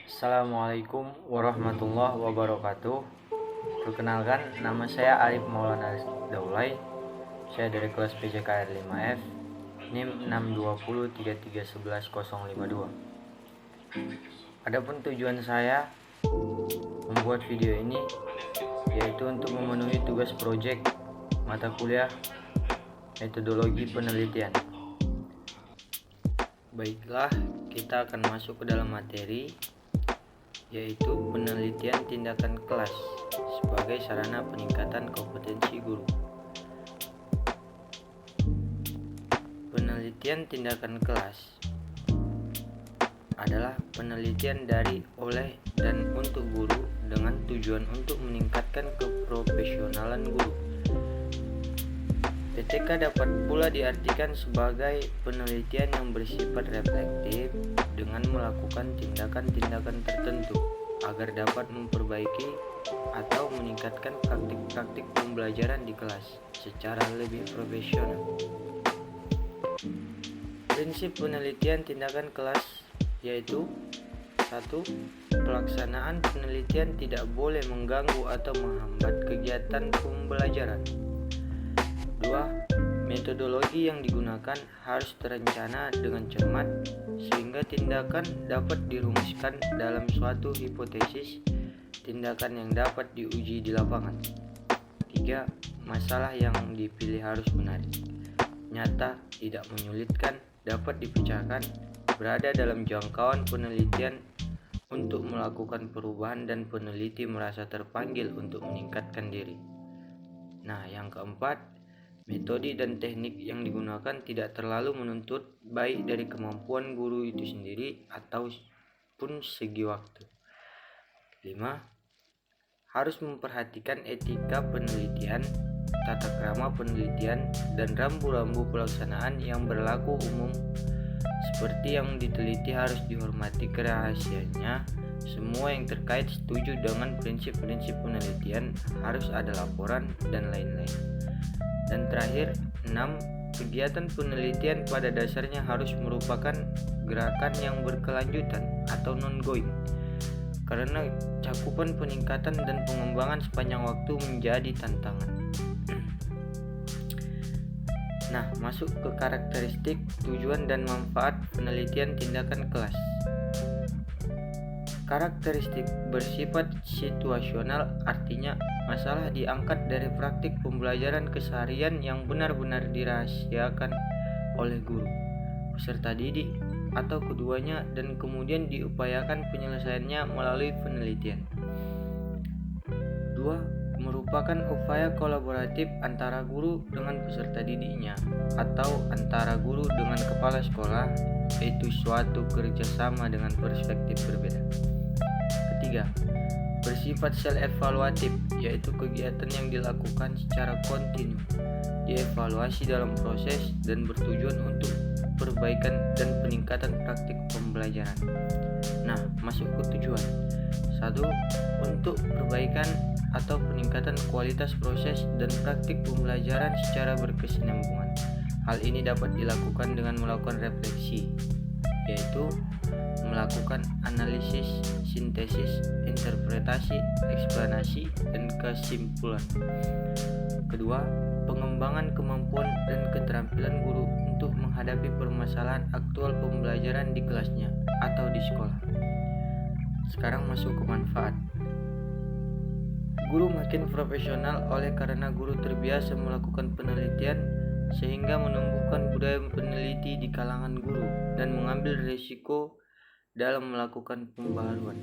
Assalamualaikum warahmatullahi wabarakatuh. Perkenalkan, nama saya Arif Maulana Daulay. Saya dari kelas PJKR 5F, NIM 62033111052. Adapun tujuan saya membuat video ini yaitu untuk memenuhi tugas proyek mata kuliah metodologi penelitian. Baiklah, kita akan masuk ke dalam materi, yaitu penelitian tindakan kelas sebagai sarana peningkatan kompetensi guru. Penelitian tindakan kelas adalah penelitian dari, oleh, dan untuk guru dengan tujuan untuk meningkatkan keprofesionalan guru. PTK dapat pula diartikan sebagai penelitian yang bersifat reflektif dengan melakukan tindakan-tindakan tertentu agar dapat memperbaiki atau meningkatkan praktik-praktik pembelajaran di kelas secara lebih profesional. Prinsip penelitian tindakan kelas yaitu 1. Pelaksanaan penelitian tidak boleh mengganggu atau menghambat kegiatan pembelajaran. 2. Metodologi yang digunakan harus terencana dengan cermat sehingga tindakan dapat dirumuskan dalam suatu hipotesis tindakan yang dapat diuji di lapangan. 3. Masalah yang dipilih harus menarik, nyata, tidak menyulitkan, dapat dipecahkan, berada dalam jangkauan penelitian untuk melakukan perubahan dan peneliti merasa terpanggil untuk meningkatkan diri. Nah, yang keempat, metode dan teknik yang digunakan tidak terlalu menuntut baik dari kemampuan guru itu sendiri ataupun segi waktu. 5. Harus memperhatikan etika penelitian, tata krama penelitian, dan rambu-rambu pelaksanaan yang berlaku umum. Seperti yang diteliti harus dihormati kerahasiaannya. Semua yang terkait setuju dengan prinsip-prinsip penelitian, harus ada laporan, dan lain-lain. Dan terakhir, 6. Kegiatan penelitian pada dasarnya harus merupakan gerakan yang berkelanjutan atau non-going, karena cakupan peningkatan dan pengembangan sepanjang waktu menjadi tantangan. Nah, masuk ke karakteristik, tujuan, dan manfaat penelitian tindakan kelas. Karakteristik bersifat situasional, artinya masalah diangkat dari praktik pembelajaran keseharian yang benar-benar dirahasiakan oleh guru, peserta didik, atau keduanya, dan kemudian diupayakan penyelesaiannya melalui penelitian. 2. Merupakan upaya kolaboratif antara guru dengan peserta didiknya atau antara guru dengan kepala sekolah, yaitu suatu kerjasama dengan perspektif berbeda. Ketiga, bersifat self-evaluatif, yaitu kegiatan yang dilakukan secara kontinu, dievaluasi dalam proses dan bertujuan untuk perbaikan dan peningkatan praktik pembelajaran. Nah, masuk ke tujuan. 1. Untuk perbaikan atau peningkatan kualitas proses dan praktik pembelajaran secara berkesinambungan. Hal ini dapat dilakukan dengan melakukan refleksi, yaitu melakukan analisis, sintesis, interpretasi, eksplanasi, dan kesimpulan. Kedua, pengembangan kemampuan dan keterampilan guru untuk menghadapi permasalahan aktual pembelajaran di kelasnya atau di sekolah. Sekarang masuk ke manfaat. Guru makin profesional oleh karena guru terbiasa melakukan penelitian sehingga menumbuhkan budaya peneliti di kalangan guru dan mengambil risiko dalam melakukan pembaharuan.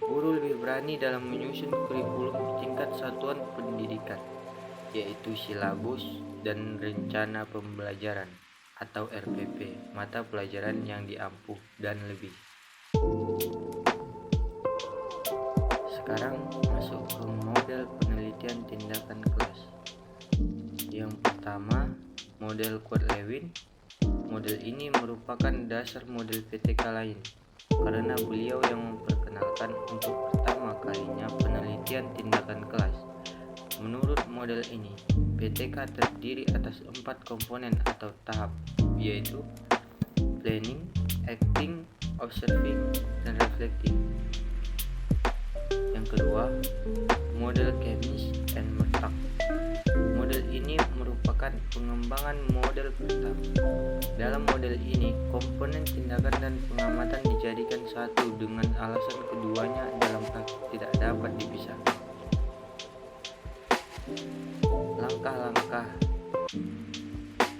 Guru lebih berani dalam menyusun kurikulum tingkat satuan pendidikan, yaitu silabus dan rencana pembelajaran atau RPP, mata pelajaran yang diampuh, dan lebih. Sekarang masuk ke model penelitian tindakan kelas. Yang pertama, model Quote-Lewin. Model ini merupakan dasar model PTK lain karena beliau yang memperkenalkan untuk pertama kalinya penelitian tindakan kelas. Menurut model ini, PTK terdiri atas 4 komponen atau tahap, yaitu planning, acting, observing, dan refleksi. reflecting. Yang kedua, model Chemist and Murtak. Model ini merupakan pengembangan model pertama. Dalam model ini, komponen tindakan dan pengamatan dijadikan satu dengan alasan keduanya dalam praktik tidak dapat dipisahkan. Langkah-langkah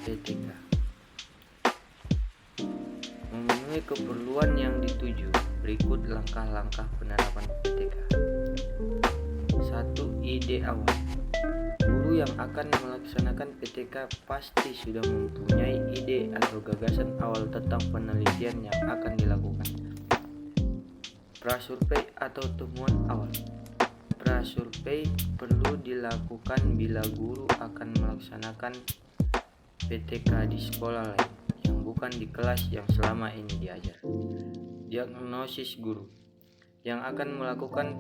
PTK memenuhi keperluan yang dituju. Berikut langkah-langkah penerapan PTK. 1. Ide awal. Guru yang akan melaksanakan PTK pasti sudah mempunyai ide atau gagasan awal tentang penelitian yang akan dilakukan. Prasurvei atau temuan awal. Prasurvei perlu dilakukan bila guru akan melaksanakan PTK di sekolah lain yang bukan di kelas yang selama ini diajar. Diagnosis guru yang akan melakukan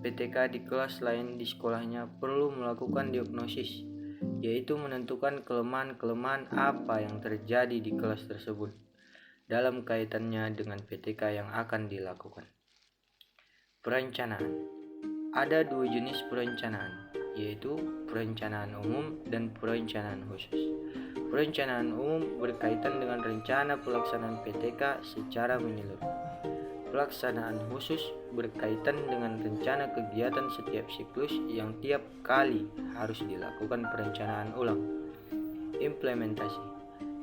PTK di kelas lain di sekolahnya perlu melakukan diagnosis, yaitu menentukan kelemahan-kelemahan apa yang terjadi di kelas tersebut dalam kaitannya dengan PTK yang akan dilakukan. Perencanaan. Ada dua jenis perencanaan, yaitu perencanaan umum dan perencanaan khusus. Perencanaan umum berkaitan dengan rencana pelaksanaan PTK secara menyeluruh. Pelaksanaan khusus berkaitan dengan rencana kegiatan setiap siklus yang tiap kali harus dilakukan perencanaan ulang. Implementasi.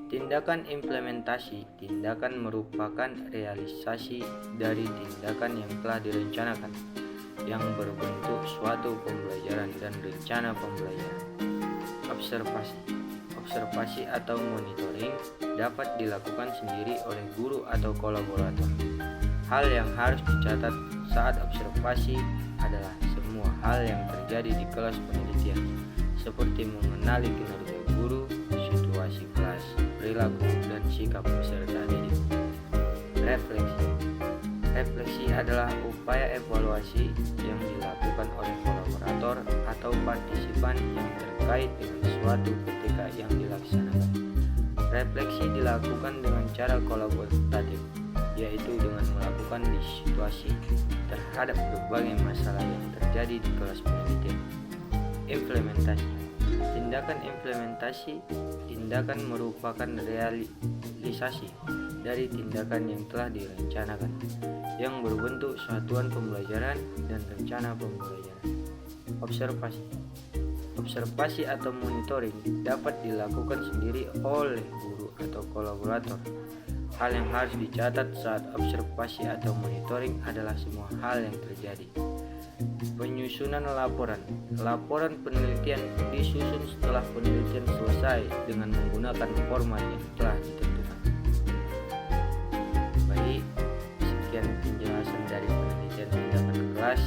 Tindakan implementasi. Tindakan merupakan realisasi dari tindakan yang telah direncanakan, yang berbentuk suatu pembelajaran dan rencana pembelajaran. Observasi. Observasi atau monitoring dapat dilakukan sendiri oleh guru atau kolaborator. Hal yang harus dicatat saat observasi adalah semua hal yang terjadi di kelas penelitian, seperti mengenali kinerja guru, situasi kelas, perilaku, dan sikap peserta didik. Refleksi. Refleksi adalah upaya evaluasi yang dilakukan oleh kolaborator atau partisipan yang terkait dengan suatu PTK yang dilaksanakan. Refleksi dilakukan dengan cara kolaboratif, yaitu dengan melakukan situasi terhadap berbagai masalah yang terjadi di kelas penelitian. Implementasi. Tindakan implementasi. Tindakan merupakan realisasi dari tindakan yang telah direncanakan, yang berbentuk satuan pembelajaran dan rencana pembelajaran. Observasi. Observasi atau monitoring dapat dilakukan sendiri oleh guru atau kolaborator. Hal yang harus dicatat saat observasi atau monitoring adalah semua hal yang terjadi. Penyusunan laporan. Laporan penelitian disusun setelah penelitian selesai dengan menggunakan format yang telah ditentukan. Baik, sekian penjelasan dari penelitian tindakan kelas.